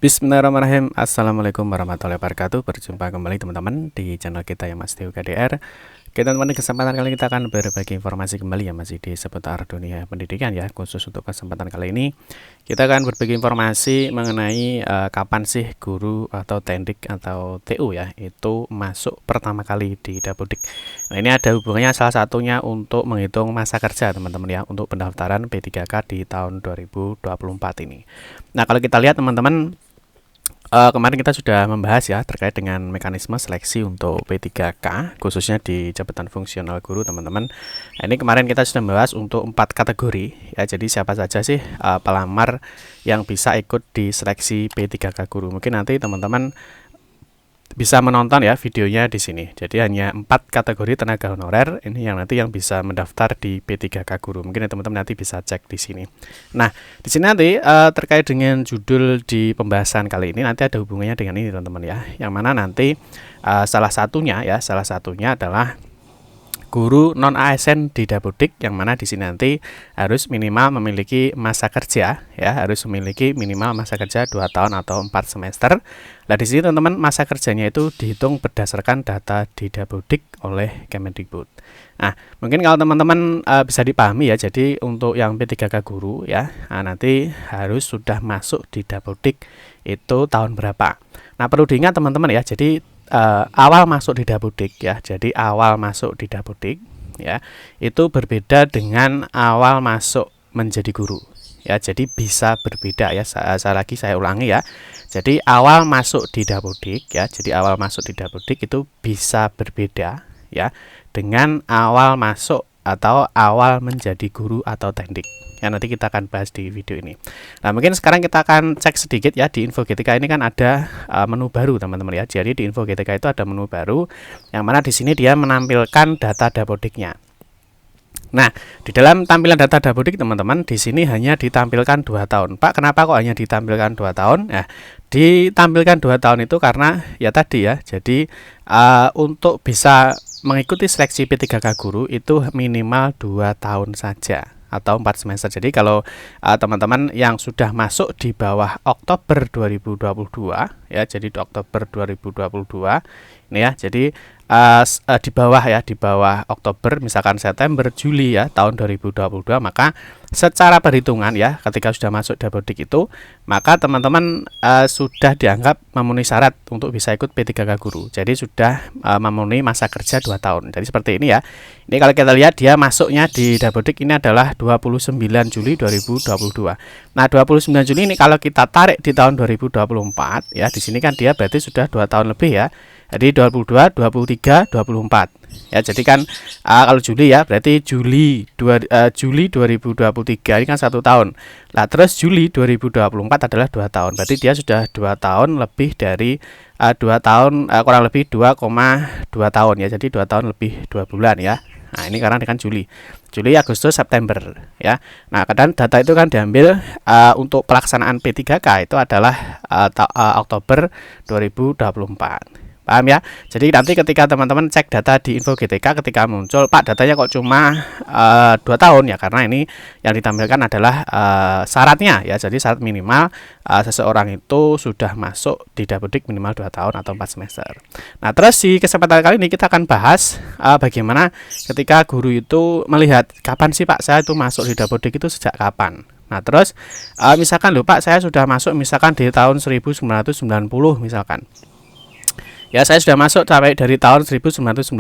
Bismillahirrahmanirrahim. Assalamualaikum warahmatullahi wabarakatuh. Berjumpa kembali teman-teman di channel kita yang Mas Teo KDR. Oke teman-teman, di kesempatan kali ini kita akan berbagi informasi kembali yang masih di seputar dunia pendidikan ya. Khusus untuk kesempatan kali ini kita akan berbagi informasi mengenai kapan sih guru atau tendik atau TU ya itu masuk pertama kali di Dapodik. Nah, ini ada hubungannya salah satunya untuk menghitung masa kerja teman-teman ya, untuk pendaftaran P3K di tahun 2024 ini. Nah, kalau kita lihat teman-teman, kemarin kita sudah membahas ya terkait dengan mekanisme seleksi untuk P3K khususnya di jabatan fungsional guru teman-teman. Nah, ini kemarin kita sudah membahas untuk 4 kategori ya. Jadi siapa saja sih pelamar yang bisa ikut di seleksi P3K guru. Mungkin nanti teman-teman bisa menonton ya videonya di sini. Jadi hanya 4 kategori tenaga honorer ini yang nanti yang bisa mendaftar di P3K guru. Mungkin teman-teman nanti bisa cek di sini. Nah, di sini nanti terkait dengan judul di pembahasan kali ini nanti ada hubungannya dengan ini teman-teman ya. Yang mana nanti salah satunya adalah guru non ASN di Dapodik, yang mana di sini nanti harus minimal memiliki masa kerja ya, harus memiliki minimal masa kerja 2 tahun atau 4 semester. Nah, di sini teman-teman masa kerjanya itu dihitung berdasarkan data di Dapodik oleh Kemendikbud. Nah, mungkin kalau teman-teman bisa dipahami ya, jadi untuk yang P3K guru ya, nanti harus sudah masuk di Dapodik itu tahun berapa. Nah, perlu diingat teman-teman ya, jadi awal masuk di Dapodik ya. Jadi awal masuk di Dapodik ya itu berbeda dengan awal masuk menjadi guru ya. Jadi bisa berbeda ya. Saya ulangi ya. Jadi awal masuk di Dapodik ya. Jadi awal masuk di Dapodik itu bisa berbeda ya dengan awal masuk atau awal menjadi guru atau tendik. Ya, nanti kita akan bahas di video ini. Nah, mungkin sekarang kita akan cek sedikit ya, di Info GTK ini kan ada menu baru teman-teman ya. Jadi di Info GTK itu ada menu baru yang mana di sini dia menampilkan data Dapodiknya. Nah, di dalam tampilan data Dapodik teman-teman di sini hanya ditampilkan 2 tahun. Pak, kenapa kok hanya ditampilkan 2 tahun? Nah, ditampilkan 2 tahun itu karena ya tadi ya. Jadi untuk bisa mengikuti seleksi P3K guru itu minimal 2 tahun saja atau 4 semester. Jadi kalau teman-teman yang sudah masuk di bawah Oktober 2022 ya, jadi di Oktober 2022 ini ya, jadi di bawah ya, di bawah Oktober misalkan September, Juli ya tahun 2022, maka secara perhitungan ya ketika sudah masuk Dapodik itu maka teman-teman sudah dianggap memenuhi syarat untuk bisa ikut P3K guru. Jadi sudah memenuhi masa kerja 2 tahun. Jadi seperti ini ya. Ini kalau kita lihat dia masuknya di Dapodik ini adalah 29 Juli 2022. Nah, 29 Juli ini kalau kita tarik di tahun 2024 ya, di sini kan dia berarti sudah 2 tahun lebih ya. Jadi 22, 23, 24. Ya, jadi kan kalau Juli ya, berarti Juli 2023 ini kan 1 tahun. Nah, terus Juli 2024 adalah 2 tahun. Berarti dia sudah 2 tahun lebih dari 2 tahun kurang lebih 2,2 tahun ya. Jadi 2 tahun lebih 2 bulan ya. Nah, ini karena kan Juli, Agustus, September ya. Nah, kadang data itu kan diambil untuk pelaksanaan P3K itu adalah Oktober 2024. Paham ya? Jadi nanti ketika teman-teman cek data di Info GTK ketika muncul, Pak datanya kok cuma 2 tahun ya, karena ini yang ditampilkan adalah syaratnya ya. Jadi syarat minimal seseorang itu sudah masuk di Dapodik minimal 2 tahun atau 4 semester. Nah, terus di kesempatan kali ini kita akan bahas bagaimana ketika guru itu melihat kapan sih Pak saya itu masuk di Dapodik itu sejak kapan. Nah, terus misalkan loh Pak saya sudah masuk misalkan di tahun 1990 misalkan. Ya, saya sudah masuk sampai dari tahun 1990.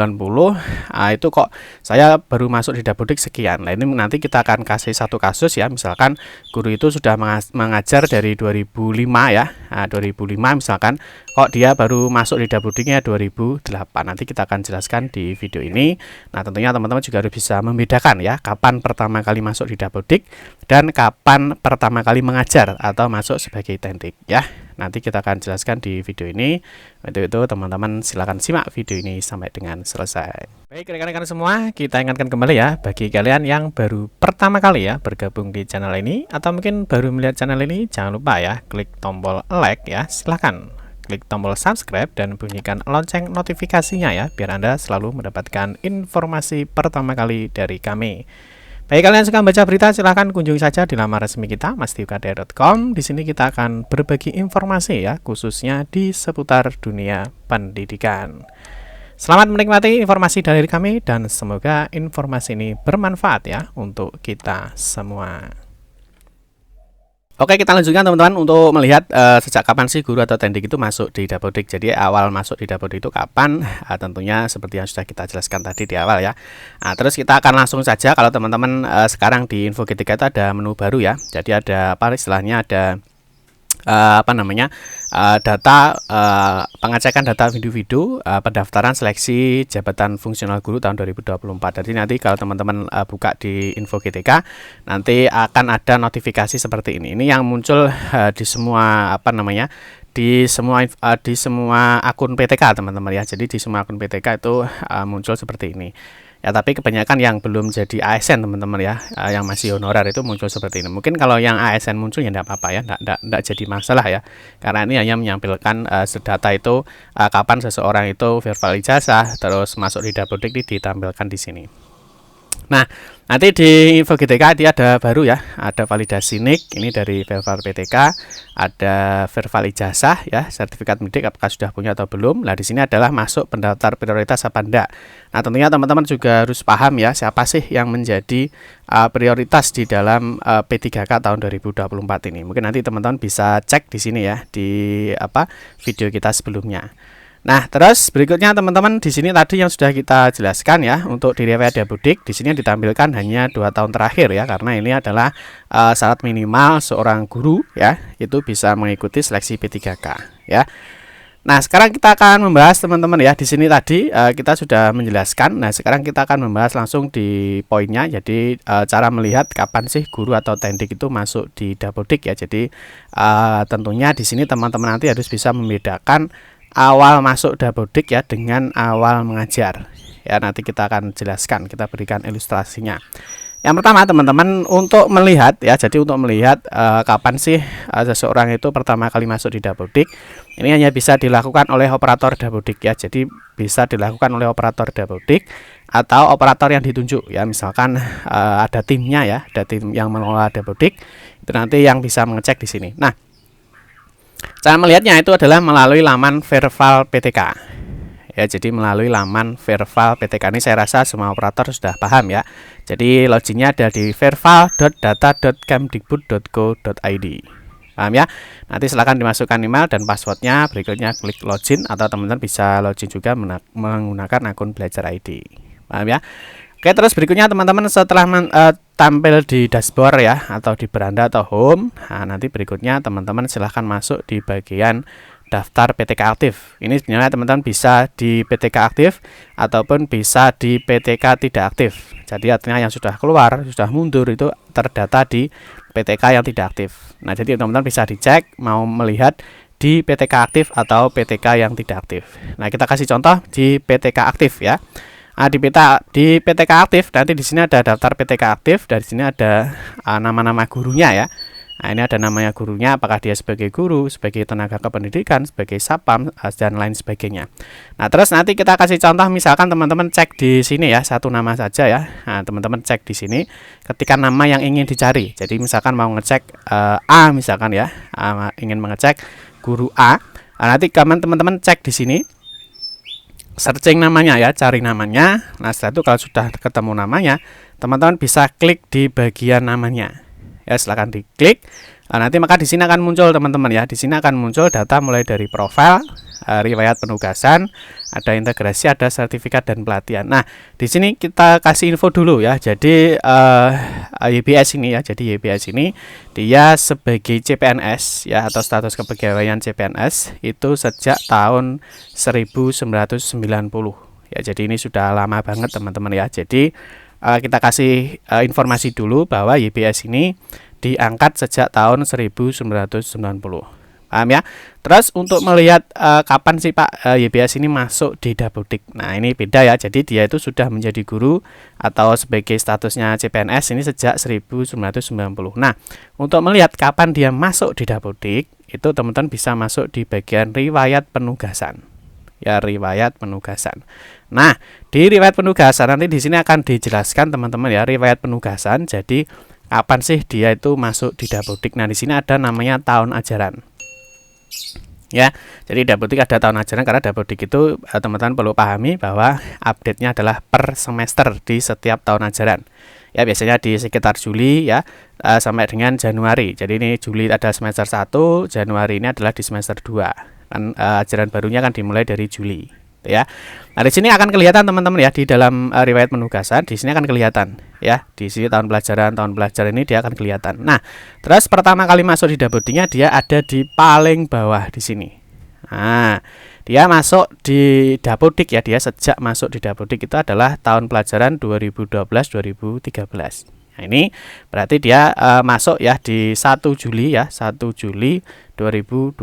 Itu kok saya baru masuk di Dapodik sekian. Nah, ini nanti kita akan kasih satu kasus ya. Misalkan guru itu sudah mengajar dari 2005 ya. 2005 misalkan kok dia baru masuk di Dapodiknya 2008. Nanti kita akan jelaskan di video ini. Nah, tentunya teman-teman juga harus bisa membedakan ya kapan pertama kali masuk di Dapodik dan kapan pertama kali mengajar atau masuk sebagai tendik ya. Nanti kita akan jelaskan di video ini. Untuk itu teman-teman silakan simak video ini sampai dengan selesai. Baik rekan-rekan semua, kita ingatkan kembali ya bagi kalian yang baru pertama kali ya bergabung di channel ini atau mungkin baru melihat channel ini, jangan lupa ya klik tombol like ya. Silahkan klik tombol subscribe dan bunyikan lonceng notifikasinya ya, biar Anda selalu mendapatkan informasi pertama kali dari kami. Bagi kalian yang suka baca berita, silahkan kunjungi saja di laman resmi kita, mastiukdr.com. Di sini kita akan berbagi informasi ya, khususnya di seputar dunia pendidikan. Selamat menikmati informasi dari kami dan semoga informasi ini bermanfaat ya untuk kita semua. Oke, kita lanjutkan teman-teman untuk melihat sejak kapan sih guru atau tendik itu masuk di Dapodik. Jadi awal masuk di Dapodik itu kapan? Tentunya seperti yang sudah kita jelaskan tadi di awal ya. Nah, terus kita akan langsung saja kalau teman-teman sekarang di Info G3 itu ada menu baru ya. Jadi ada apa istilahnya ada data pengecekan data video-video pendaftaran seleksi jabatan fungsional guru tahun 2024. Jadi nanti kalau teman-teman buka di Info G3 nanti akan ada notifikasi seperti ini. Ini yang muncul di semua di semua akun PTK teman-teman ya. Jadi di semua akun PTK itu muncul seperti ini. Ya, tapi kebanyakan yang belum jadi ASN teman-teman ya, yang masih honorer itu muncul seperti ini. Mungkin kalau yang ASN muncul ya enggak apa-apa ya, enggak jadi masalah ya. Karena ini hanya menyampaikan data itu kapan seseorang itu verbal ijazah terus masuk di Dapodik ditampilkan di sini. Nah, nanti di Info G3 dia ada baru ya, ada validasi NIK, ini dari verbal PTK, ada verbal ijazah ya, sertifikat mendidik apakah sudah punya atau belum. Nah, di sini adalah masuk pendaftar prioritas apa enggak. Nah, tentunya teman-teman juga harus paham ya, siapa sih yang menjadi prioritas di dalam P3K tahun 2024 ini. Mungkin nanti teman-teman bisa cek di sini ya, di video kita sebelumnya. Nah, terus berikutnya teman-teman di sini tadi yang sudah kita jelaskan ya, untuk di riwayat Dapodik di sini ditampilkan hanya 2 tahun terakhir ya, karena ini adalah syarat minimal seorang guru ya, itu bisa mengikuti seleksi P3K ya. Nah, sekarang kita akan membahas teman-teman ya, di sini tadi kita sudah menjelaskan. Nah, sekarang kita akan membahas langsung di poinnya. Jadi cara melihat kapan sih guru atau tendik itu masuk di Dapodik ya. Jadi tentunya di sini teman-teman nanti harus bisa membedakan awal masuk Dapodik ya dengan awal mengajar ya. Nanti kita akan jelaskan, kita berikan ilustrasinya. Yang pertama teman-teman untuk melihat ya, jadi untuk melihat kapan sih seseorang itu pertama kali masuk di Dapodik, ini hanya bisa dilakukan oleh operator Dapodik ya. Jadi bisa dilakukan oleh operator Dapodik atau operator yang ditunjuk ya. Misalkan ada timnya ya, ada tim yang mengelola Dapodik, itu nanti yang bisa mengecek di sini. Nah, cara melihatnya itu adalah melalui laman verbal PTK ya. Jadi melalui laman verbal PTK ini saya rasa semua operator sudah paham ya. Jadi loginnya ada di verbal.data.kemdikbud.go.id. Paham ya? Nanti silahkan dimasukkan email dan passwordnya, berikutnya klik login atau teman-teman bisa login juga menggunakan akun Belajar ID. Paham ya? Oke, terus berikutnya teman-teman setelah tampil di dashboard ya, atau di beranda atau home, nah, nanti berikutnya teman-teman silahkan masuk di bagian daftar PTK aktif. Ini sebenarnya teman-teman bisa di PTK aktif ataupun bisa di PTK tidak aktif. Jadi artinya yang sudah keluar, sudah mundur itu terdata di PTK yang tidak aktif. Nah, jadi teman-teman bisa dicek mau melihat di PTK aktif atau PTK yang tidak aktif. Nah, kita kasih contoh di PTK aktif ya. Di PTK aktif nanti di sini ada daftar PTK aktif, dari sini ada nama-nama gurunya ya. Nah, ini ada namanya gurunya, apakah dia sebagai guru, sebagai tenaga kependidikan, sebagai sapam dan lain sebagainya. Nah, terus nanti kita kasih contoh, misalkan teman-teman cek di sini ya, satu nama saja ya. Nah, teman-teman cek di sini ketika nama yang ingin dicari. Jadi misalkan mau ngecek A misalkan ya, ingin mengecek guru A. Nah, nanti teman-teman cek di sini, searching namanya ya, cari namanya. Nah, setelah itu kalau sudah ketemu namanya, teman-teman bisa klik di bagian namanya ya, silahkan diklik. Nah, nanti maka di sini akan muncul teman-teman ya, di sini akan muncul data mulai dari profil, riwayat penugasan, ada integrasi, ada sertifikat dan pelatihan. Nah, di sini kita kasih info dulu ya. Jadi YBS ini ya, jadi YBS ini dia sebagai CPNS ya, atau status kepegawaian CPNS itu sejak tahun 1990 ya. Jadi ini sudah lama banget teman-teman ya. Jadi kita kasih informasi dulu bahwa YBS ini diangkat sejak tahun 1990. Paham ya? Terus untuk melihat kapan sih Pak YBS ini masuk di Dapodik. Nah, ini beda ya. Jadi dia itu sudah menjadi guru atau sebagai statusnya CPNS ini sejak 1990. Nah, untuk melihat kapan dia masuk di Dapodik, itu teman-teman bisa masuk di bagian riwayat penugasan. Ya, riwayat penugasan. Nah, di riwayat penugasan nanti di sini akan dijelaskan teman-teman ya, riwayat penugasan. Jadi kapan sih dia itu masuk di Dapodik? Nah, di sini ada namanya tahun ajaran. Ya, jadi Dapodik ada tahun ajaran karena Dapodik itu teman-teman perlu pahami bahwa update-nya adalah per semester di setiap tahun ajaran. Ya, biasanya di sekitar Juli ya sampai dengan Januari. Jadi ini Juli ada semester 1, Januari ini adalah di semester 2. Kan ajaran barunya kan dimulai dari Juli, ya. Nah, di sini akan kelihatan teman-teman ya di dalam riwayat penugasan, di sini akan kelihatan ya. Di sini tahun pelajaran ini dia akan kelihatan. Nah, terus pertama kali masuk di Dapodiknya dia ada di paling bawah di sini. Nah, dia masuk di Dapodik ya, dia sejak masuk di Dapodik itu adalah tahun pelajaran 2012-2013. Nah, ini berarti dia masuk ya di 1 Juli ya, 1 Juli 2012.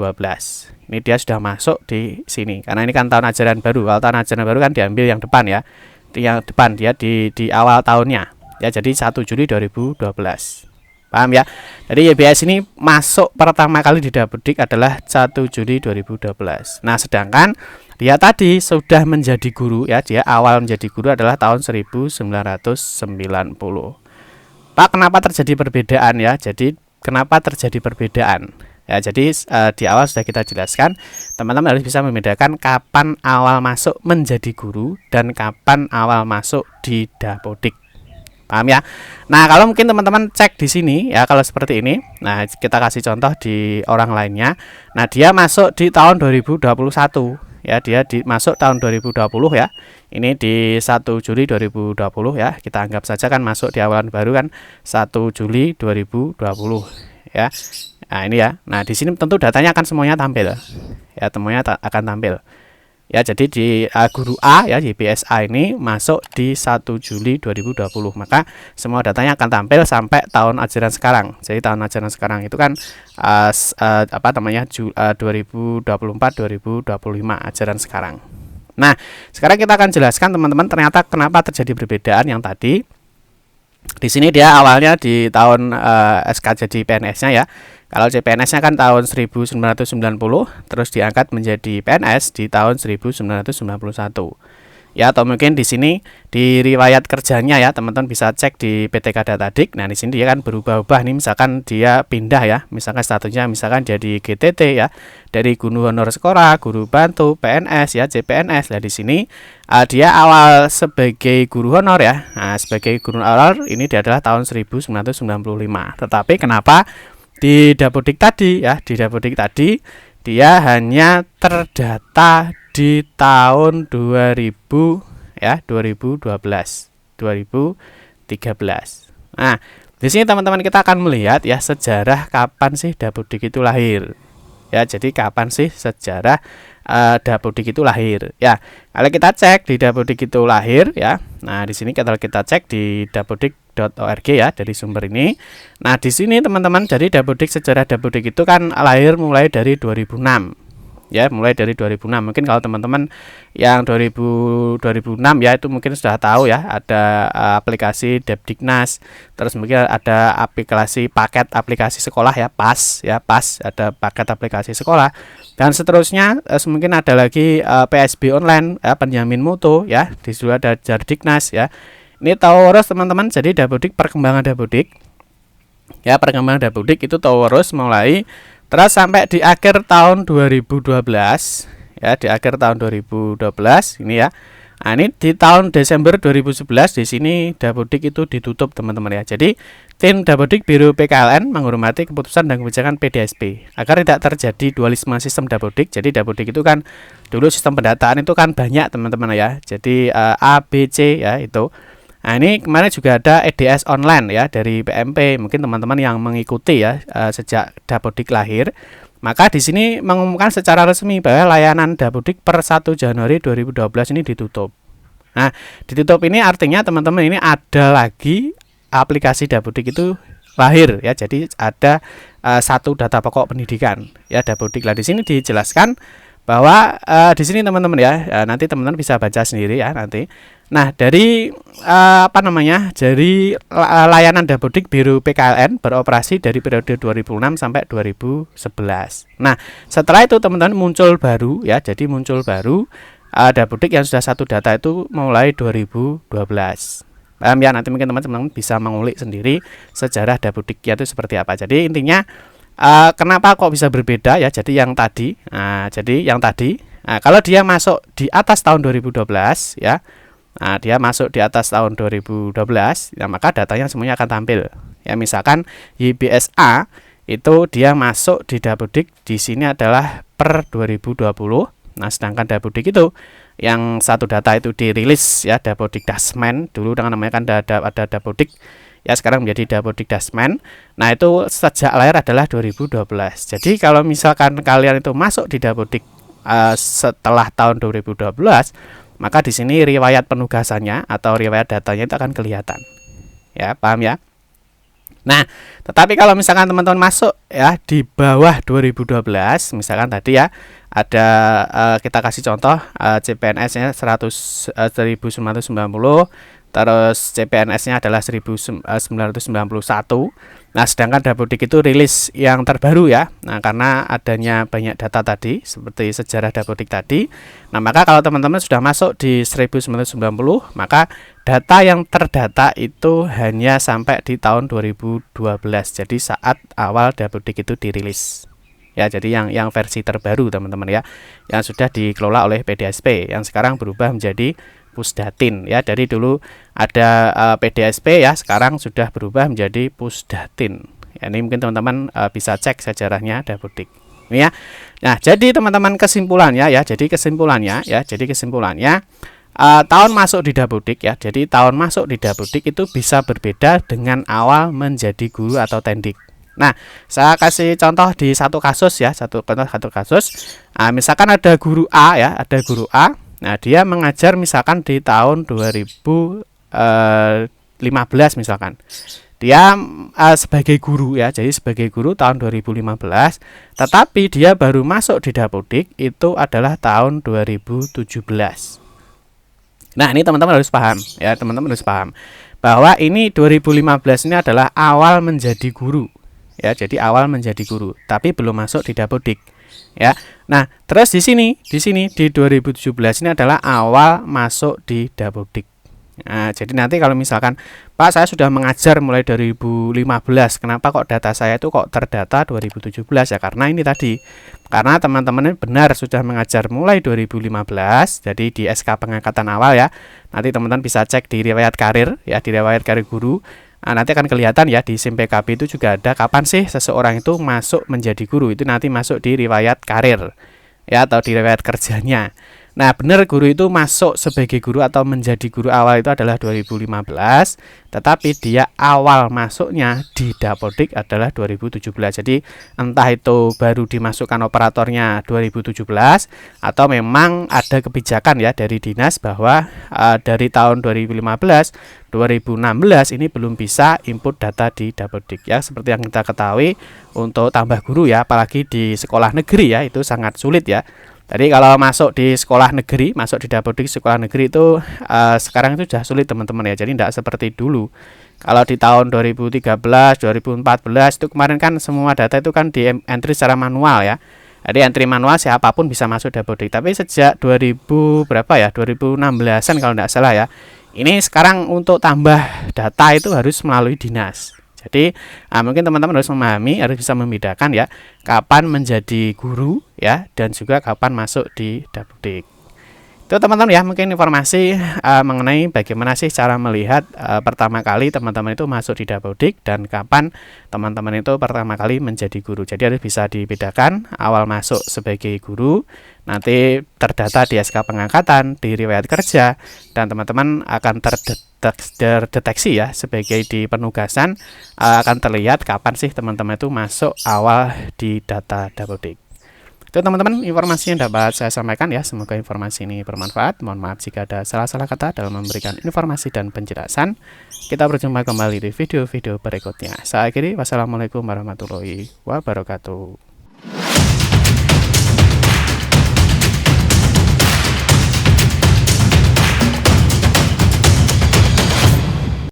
Ini dia sudah masuk di sini. Karena ini kan tahun ajaran baru. Kalau tahun ajaran baru kan diambil yang depan ya. Yang depan dia di awal tahunnya. Ya, jadi 1 Juli 2012. Paham ya? Jadi YBS ini masuk pertama kali di Dapodik adalah 1 Juli 2012. Nah, sedangkan dia tadi sudah menjadi guru ya, dia awal menjadi guru adalah tahun 1990. Pak, kenapa terjadi perbedaan ya? Jadi kenapa terjadi perbedaan? Ya, jadi di awal sudah kita jelaskan, teman-teman harus bisa membedakan kapan awal masuk menjadi guru dan kapan awal masuk di Dapodik. Paham ya? Nah, kalau mungkin teman-teman cek di sini ya, kalau seperti ini. Nah, kita kasih contoh di orang lainnya. Nah, dia masuk di tahun 2021 ya, dia masuk tahun 2020 ya. Ini di 1 Juli 2020 ya. Kita anggap saja kan masuk di awalan baru kan 1 Juli 2020 ya. Nah, ini ya. Nah, di sini tentu datanya akan semuanya tampil. Ya, semuanya akan tampil. Ya, jadi di guru A ya, YBS A ini masuk di 1 Juli 2020. Maka semua datanya akan tampil sampai tahun ajaran sekarang. Jadi tahun ajaran sekarang itu kan 2024-2025 ajaran sekarang. Nah, sekarang kita akan jelaskan teman-teman ternyata kenapa terjadi perbedaan yang tadi. Di sini dia awalnya di tahun SK jadi PNS-nya ya. Kalau CPNS-nya kan tahun 1990, terus diangkat menjadi PNS di tahun 1991. Ya, atau mungkin di sini di riwayat kerjanya ya, teman-teman bisa cek di PTK Datadik. Nah, di sini dia kan berubah-ubah nih, misalkan dia pindah ya, misalkan statusnya misalkan jadi GTT ya, dari guru honor sekolah, guru bantu, PNS ya, CPNS. Nah, di sini dia awal sebagai guru honor ya. Nah, sebagai guru honor ini dia adalah tahun 1995. Tetapi kenapa di Dapodik tadi ya, di Dapodik tadi dia hanya terdata di tahun 2000 ya, 2012, 2013. Nah, di sini teman-teman kita akan melihat ya sejarah kapan sih Dapodik itu lahir. Ya, jadi kapan sih sejarah Dapodik itu lahir? Ya, kalau kita cek di Dapodik itu lahir ya. Nah, di sini kalau kita cek di dapodik.org ya, dari sumber ini. Nah, di sini teman-teman, jadi Dapodik, sejarah Dapodik itu kan lahir mulai dari 2006. Ya, mulai dari 2006. Mungkin kalau teman-teman yang 2006 ya, itu mungkin sudah tahu ya, ada aplikasi Depdiknas, terus mungkin ada aplikasi paket aplikasi sekolah ya, PAS ya, PAS, ada paket aplikasi sekolah, dan seterusnya. Mungkin ada lagi PSB online ya, penjamin mutu ya, di situ ada Jardiknas ya. Ini tahu terus teman-teman. Jadi Dapodik, perkembangan Dapodik ya, perkembangan Dapodik itu tahu terus mulai terus sampai di akhir tahun 2012 ya, di akhir tahun 2012 ini ya. Nah, ini di tahun Desember 2011 di sini Dapodik itu ditutup teman-teman ya. Jadi tim Dapodik Biro PKLN menghormati keputusan dan kebijakan PDSP agar tidak terjadi dualisme sistem Dapodik. Jadi Dapodik itu kan dulu sistem pendataan itu kan banyak teman-teman ya. Jadi A, B, C ya itu. Nah, ini kemarin juga ada EDS online ya dari PMP. Mungkin teman-teman yang mengikuti ya sejak Dapodik lahir, maka di sini mengumumkan secara resmi bahwa layanan Dapodik per 1 Januari 2012 ini ditutup. Nah, ditutup ini artinya teman-teman ini ada lagi aplikasi Dapodik itu lahir ya. Jadi ada satu data pokok pendidikan ya, Dapodik. Lah, di sini dijelaskan bahwa di sini teman-teman ya, nanti teman-teman bisa baca sendiri ya nanti. Nah, dari dari layanan Dapodik Biro PKLN beroperasi dari periode 2006 sampai 2011. Nah, setelah itu teman-teman muncul baru ya, jadi muncul baru Dapodik yang sudah satu data itu mulai 2012. Paham ya? Nanti mungkin teman-teman bisa mengulik sendiri sejarah Dapodiknya itu seperti apa. Jadi intinya kenapa kok bisa berbeda ya? Jadi yang tadi, kalau dia masuk di atas tahun 2012 ya, dia masuk di atas tahun 2012, ya maka datanya semuanya akan tampil. Ya misalkan YBSA itu dia masuk di Dapodik di sini adalah per 2020. Nah, sedangkan Dapodik itu yang satu data itu dirilis ya, Dapodik Dasmen, dulu dengan namanya kan ada Dapodik ya, sekarang menjadi Dapodik Dasmen. Nah, itu sejak lahir adalah 2012. Jadi kalau misalkan kalian itu masuk di Dapodik setelah tahun 2012, maka di sini riwayat penugasannya atau riwayat datanya itu akan kelihatan. Ya, paham ya? Nah, tetapi kalau misalkan teman-teman masuk ya di bawah 2012, misalkan tadi ya ada kita kasih contoh CPNS-nya 1990, terus CPNS-nya adalah 1991. Nah, sedangkan Dapodik itu rilis yang terbaru ya. Nah, karena adanya banyak data tadi seperti sejarah Dapodik tadi. Nah, maka kalau teman-teman sudah masuk di 1990, maka data yang terdata itu hanya sampai di tahun 2012. Jadi saat awal Dapodik itu dirilis. Ya, jadi yang versi terbaru teman-teman ya, yang sudah dikelola oleh PDSP, yang sekarang berubah menjadi Pusdatin ya. Dari dulu ada PDSP ya, sekarang sudah berubah menjadi Pusdatin. Ya, ini mungkin teman-teman bisa cek sejarahnya Dapodik. Ya. Nah, jadi teman-teman kesimpulannya ya, jadi kesimpulannya tahun masuk di Dapodik ya. Jadi tahun masuk di Dapodik itu bisa berbeda dengan awal menjadi guru atau tendik. Nah, saya kasih contoh di satu kasus ya, satu kasus. Misalkan ada guru A ya, ada guru A. Nah, dia mengajar misalkan di tahun 2015 misalkan. Dia sebagai guru ya, jadi sebagai guru tahun 2015, tetapi dia baru masuk di Dapodik itu adalah tahun 2017. Nah, ini teman-teman harus paham ya, teman-teman harus paham bahwa ini 2015 ini adalah awal menjadi guru. Ya, jadi awal menjadi guru, tapi belum masuk di Dapodik. Ya. Nah, terus di sini di 2017 ini adalah awal masuk di Dapodik. Nah, jadi nanti kalau misalkan Pak, saya sudah mengajar mulai 2015, kenapa kok data saya itu kok terdata 2017 ya? Karena ini tadi, karena teman-teman benar sudah mengajar mulai 2015, jadi di SK pengangkatan awal ya. Nanti teman-teman bisa cek di riwayat karir ya, di riwayat karir guru. Nah, nanti akan kelihatan ya di SIM PKB itu juga ada kapan sih seseorang itu masuk menjadi guru. Itu nanti masuk di riwayat karir ya, atau di riwayat kerjanya. Nah, benar guru itu masuk sebagai guru atau menjadi guru awal itu adalah 2015, tetapi dia awal masuknya di Dapodik adalah 2017. Jadi entah itu baru dimasukkan operatornya 2017 atau memang ada kebijakan ya dari dinas bahwa dari tahun 2015 2016 ini belum bisa input data di Dapodik ya. Seperti yang kita ketahui, untuk tambah guru ya, apalagi di sekolah negeri ya, itu sangat sulit ya. Jadi kalau masuk di sekolah negeri, masuk di Dapodik sekolah negeri itu sekarang itu sudah sulit teman-teman ya. Jadi tidak seperti dulu. Kalau di tahun 2013, 2014 itu kemarin kan semua data itu kan di entry secara manual ya. Jadi entry manual siapapun bisa masuk Dapodik. Tapi sejak 2000 berapa ya? 2016-an kalau tidak salah ya. Ini sekarang untuk tambah data itu harus melalui dinas. Jadi mungkin teman-teman harus memahami, harus bisa membedakan ya kapan menjadi guru ya, dan juga kapan masuk di Dapodik. Itu teman-teman ya, mungkin informasi mengenai bagaimana sih cara melihat pertama kali teman-teman itu masuk di Dapodik dan kapan teman-teman itu pertama kali menjadi guru. Jadi harus bisa dibedakan awal masuk sebagai guru, nanti terdata di SK pengangkatan, di riwayat kerja, dan teman-teman akan terdeteksi ya sebagai di penugasan, akan terlihat kapan sih teman-teman itu masuk awal di data Dapodik. Itu teman-teman informasi yang dapat saya sampaikan ya. Semoga informasi ini bermanfaat. Mohon maaf jika ada salah-salah kata dalam memberikan informasi dan penjelasan. Kita berjumpa kembali di video-video berikutnya. Saya akhiri, wassalamualaikum warahmatullahi wabarakatuh.